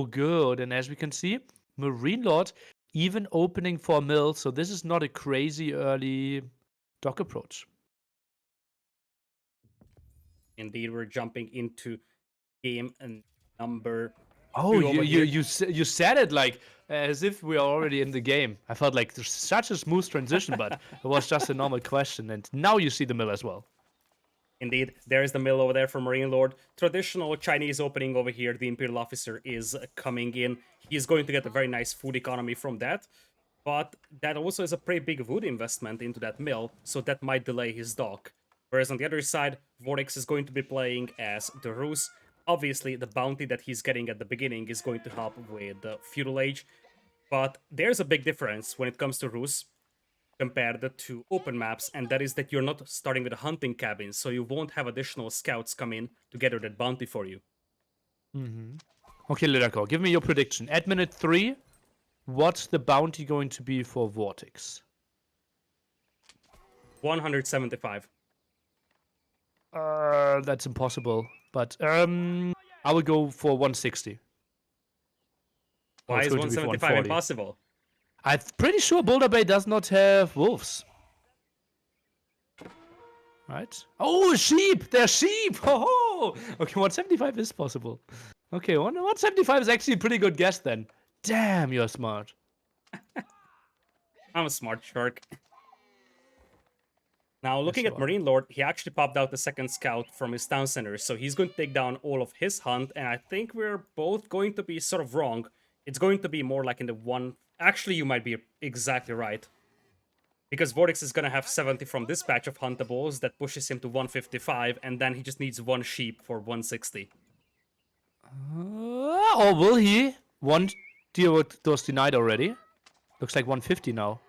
good. And as we can see, MarineLorD even opening for a mill. So this is not a crazy early dock approach. Indeed, we're jumping into game number Oh, 2 over here. you said it like as if we are already in the game. I felt like there's such a smooth transition, but it was just a normal question. And now you see the mill as well. Indeed, there's the mill over there for MarineLorD. Traditional Chinese opening over here. The Imperial Officer is coming in. He's going to get a very nice food economy from that. But that also is a pretty big wood investment into that mill, so that might delay his dock. Whereas on the other side, Vortix is going to be playing as the Rus. Obviously, the bounty that he's getting at the beginning is going to help with the Feudal Age. But there's a big difference when it comes to Rus compared to open maps, and that is that you're not starting with a hunting cabin, so you won't have additional scouts come in to gather that bounty for you. Okay, Lidakor, give me your prediction. At minute 3, what's the bounty going to be for Vortix? 175. That's impossible. But I would go for 160. Why is 175 impossible? I'm pretty sure Boulder Bay does not have wolves. Right? Oh, sheep! They're sheep! Ho ho! Okay, 175 is possible. Okay, 175 is actually a pretty good guess then. Damn, you're smart. I'm a smart shark. Now, looking at MarineLorD, he actually popped out the second scout from his town center, so he's going to take down all of his hunt, and I think we're both going to be sort of wrong. It's going to be more like in the one... Actually, you might be exactly right. Because Vortix is going to have 70 from this batch of huntables that pushes him to 155, and then he just needs one sheep for 160. Or will he? One deer was denied already. Looks like 150 now.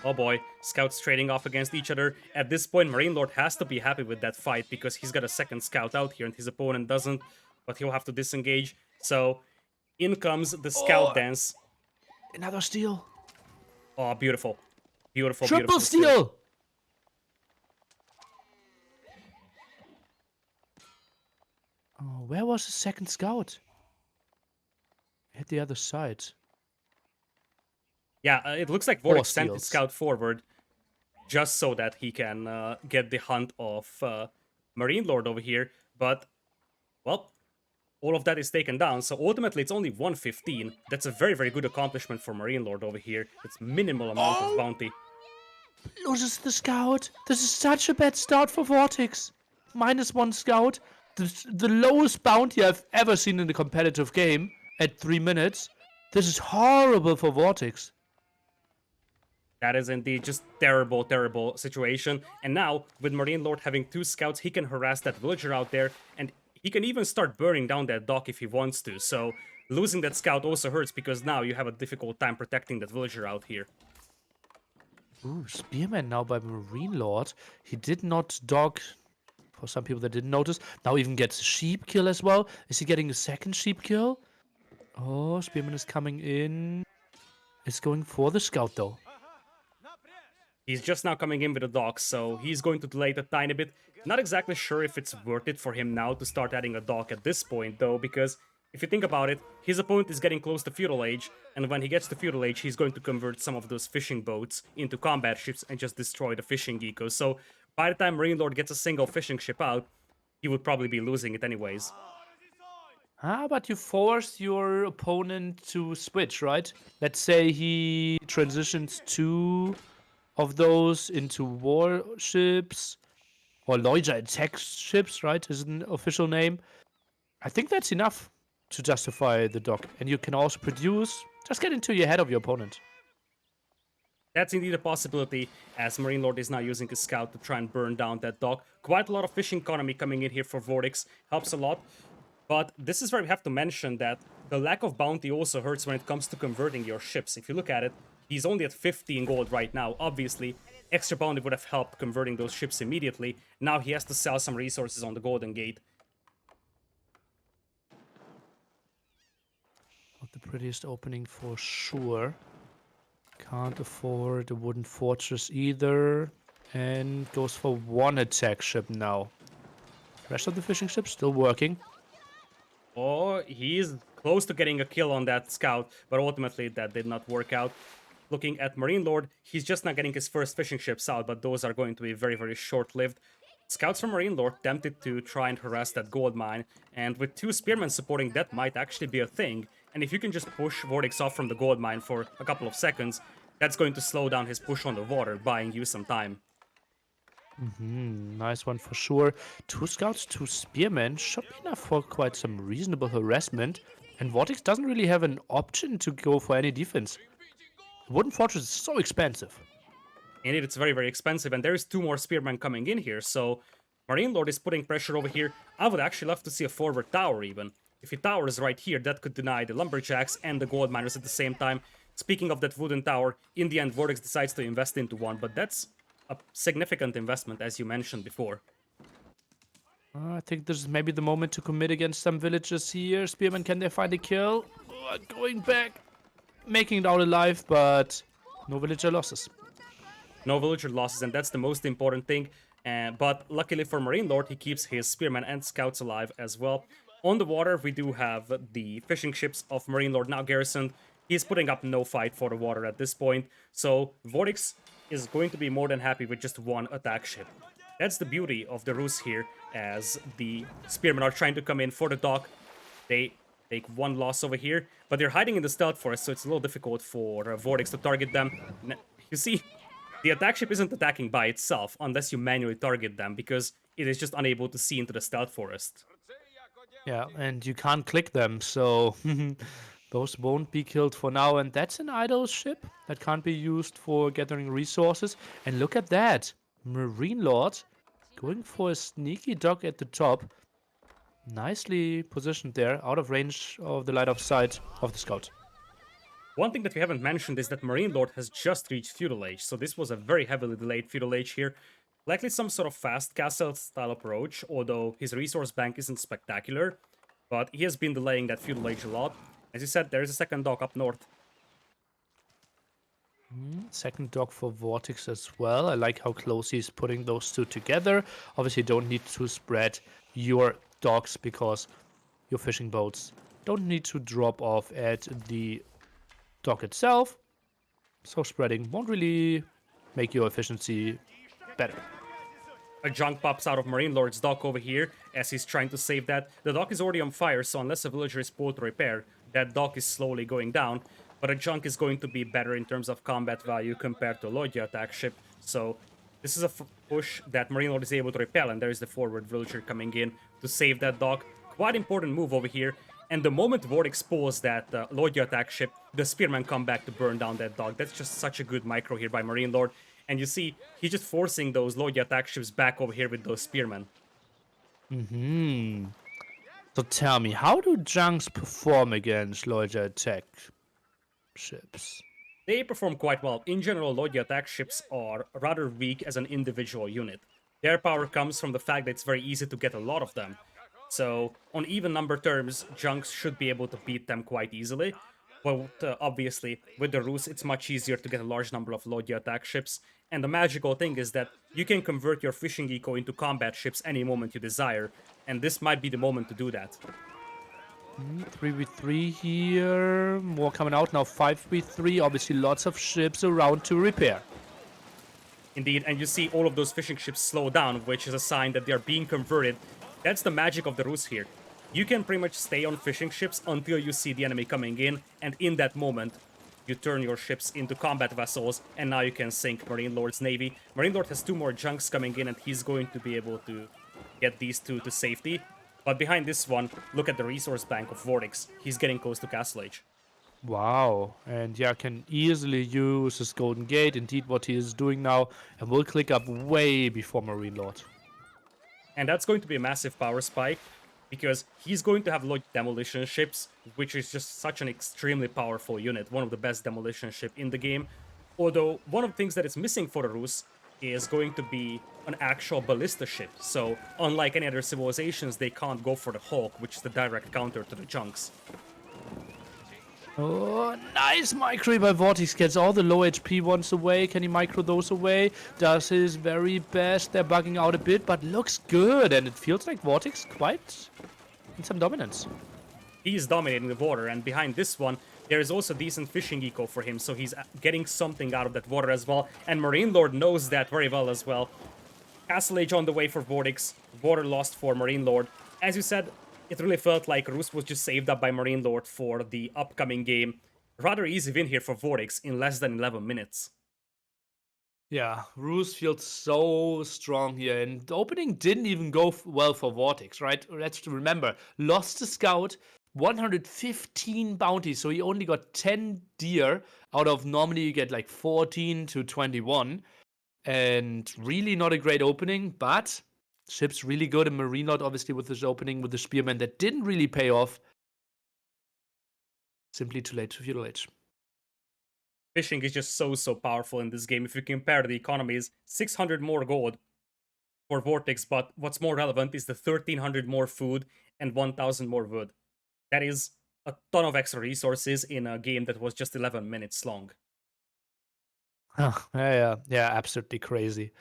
Oh boy, scouts trading off against each other. At this point, MarineLorD has to be happy with that fight because he's got a second scout out here and his opponent doesn't, but he'll have to disengage. So, in comes the scout dance. Another steal. Oh, beautiful. Beautiful, Triple beautiful steal! Oh, where was the second scout? Hit the other side. Yeah, it looks like Vortix sent his scout forward just so that he can get the hunt of MarineLorD over here. But, well, all of that is taken down. So ultimately, it's only 115. That's a very, very good accomplishment for MarineLorD over here. It's minimal amount of bounty. Loses the scout. This is such a bad start for Vortix. -1 scout. The lowest bounty I've ever seen in a competitive game at 3 minutes. This is horrible for Vortix. That is indeed just terrible, terrible situation. And now, with MarineLorD having 2 scouts, he can harass that villager out there, and he can even start burning down that dock if he wants to. So, losing that scout also hurts, because now you have a difficult time protecting that villager out here. Ooh, Spearman now by MarineLorD. He did not dock, for some people that didn't notice. Now even gets a sheep kill as well. Is he getting a second sheep kill? Oh, Spearman is coming in. Is going for the scout though. He's just now coming in with a dock, so he's going to delay it a tiny bit. Not exactly sure if it's worth it for him now to start adding a dock at this point, though, because if you think about it, his opponent is getting close to Feudal Age, and when he gets to Feudal Age, he's going to convert some of those fishing boats into combat ships and just destroy the fishing ecos. So by the time MarineLorD gets a single fishing ship out, he would probably be losing it anyways. But you force your opponent to switch, right? Let's say he transitions 2 of those into warships, or Loija attack ships, right? Is an official name. I think that's enough to justify the dock. And you can also produce, just get into your head of your opponent. That's indeed a possibility, as MarineLorD is now using his scout to try and burn down that dock. Quite a lot of fishing economy coming in here for Vortix, helps a lot. But this is where we have to mention that the lack of bounty also hurts when it comes to converting your ships. If you look at it, he's only at 15 gold right now. Obviously, extra bounty would have helped converting those ships immediately. Now he has to sell some resources on the Golden Gate. Not the prettiest opening for sure. Can't afford a wooden fortress either. And goes for 1 attack ship now. Rest of the fishing ships still working. Oh, he's close to getting a kill on that scout, but ultimately that did not work out. Looking at MarineLorD, he's just not getting his first fishing ships out, but those are going to be very, very short-lived. Scouts from MarineLorD tempted to try and harass that gold mine, and with 2 spearmen supporting, that might actually be a thing. And if you can just push Vortix off from the gold mine for a couple of seconds, that's going to slow down his push on the water, buying you some time. Nice one for sure. 2 scouts, 2 spearmen should be enough for quite some reasonable harassment. And Vortex doesn't really have an option to go for any defense. Wooden Fortress is so expensive. Indeed, it's very, very expensive, and there's 2 more spearmen coming in here, so MarineLorD is putting pressure over here. I would actually love to see a forward tower even. If he towers right here, that could deny the lumberjacks and the gold miners at the same time. Speaking of that wooden tower, in the end, Vortex decides to invest into one, but that's a significant investment, as you mentioned before. I think this is maybe the moment to commit against some villagers here. Spearmen, can they find a kill? Going back, making it out alive, but no villager losses. No villager losses, and that's the most important thing. But luckily for MarineLorD, he keeps his spearmen and scouts alive as well. On the water, we do have the fishing ships of MarineLorD now garrisoned. He's putting up no fight for the water at this point, so Vortix is going to be more than happy with just 1 attack ship. That's the beauty of the Rus here, as the spearmen are trying to come in for the dock. They take 1 loss over here, but they're hiding in the stealth forest, so it's a little difficult for Vortix to target them. You see, the attack ship isn't attacking by itself unless you manually target them, because it is just unable to see into the stealth forest. Yeah, and you can't click them, so those won't be killed for now. And that's an idle ship that can't be used for gathering resources. And look at that, MarineLorD going for a sneaky dock at the top. Nicely positioned there, out of range of the light of sight of the scout. One thing that we haven't mentioned is that MarineLorD has just reached Feudal Age, so this was a very heavily delayed Feudal Age here. Likely some sort of fast castle style approach, although his resource bank isn't spectacular, but he has been delaying that Feudal Age a lot. As you said, there is a second dock up north. Second dock for Vortix as well. I like how close he's putting those 2 together. Obviously, you don't need to spread your docks because your fishing boats don't need to drop off at the dock itself. So spreading won't really make your efficiency better. A junk pops out of MarineLorD's dock over here as he's trying to save that. The dock is already on fire, so unless a villager is pulled to repair, that dock is slowly going down. But a junk is going to be better in terms of combat value compared to a Lodya attack ship. So this is a push that MarineLorD is able to repel, and there is the forward villager coming in to save that dock. Quite important move over here. And the moment Vortix pulls that Lodya attack ship, the spearmen come back to burn down that dock. That's just such a good micro here by MarineLorD. And you see, he's just forcing those Lodya attack ships back over here with those spearmen. So tell me, how do junks perform against Lodya attack ships? They perform quite well. In general, Lodya attack ships are rather weak as an individual unit. Their power comes from the fact that it's very easy to get a lot of them. So, on even number terms, junks should be able to beat them quite easily. But obviously, with the Rus, it's much easier to get a large number of Lodya attack ships. And the magical thing is that you can convert your fishing eco into combat ships any moment you desire. And this might be the moment to do that. 3v3 here. More coming out now. 5v3. Obviously, lots of ships around to repair. Indeed, and you see all of those fishing ships slow down, which is a sign that they are being converted. That's the magic of the Rus here. You can pretty much stay on fishing ships until you see the enemy coming in, and in that moment, you turn your ships into combat vessels, and now you can sink MarineLorD's navy. MarineLorD has 2 more junks coming in, and he's going to be able to get these 2 to safety. But behind this one, look at the resource bank of Vortix. He's getting close to Castle Age. Wow, and yeah, can easily use his Golden Gate, indeed what he is doing now, and will click up way before MarineLorD. And that's going to be a massive power spike, because he's going to have demolition ships, which is just such an extremely powerful unit, one of the best demolition ship in the game. Although, one of the things that is missing for the Rus is going to be an actual ballista ship. So, unlike any other civilizations, they can't go for the Hulk, which is the direct counter to the junks. Oh, nice micro by Vortix. Gets all the low HP ones away. Can he micro those away? Does his very best. They're bugging out a bit, but looks good. And it feels like Vortix quite in some dominance. He's dominating the water, and behind this one, there is also decent fishing eco for him, so he's getting something out of that water as well. And MarineLorD knows that very well as well. Castle Age on the way for Vortix, water lost for MarineLorD. As you said, it really felt like Rus was just saved up by MarineLorD for the upcoming game. Rather easy win here for Vortix in less than 11 minutes. Yeah, Roos feels so strong here, and the opening didn't even go well for Vortex, right? Let's remember, lost the scout, 115 bounties, so he only got 10 deer out of normally you get like 14 to 21, and really not a great opening, but ship's really good, and MarineLorD obviously with this opening with the Spearman that didn't really pay off. Simply too late to Feudal Age. Fishing is just so powerful in this game. If you compare the economies, 600 more gold for Vortex, but what's more relevant is the 1300 more food and 1000 more wood. That is a ton of extra resources in a game that was just 11 minutes long. Yeah, absolutely crazy.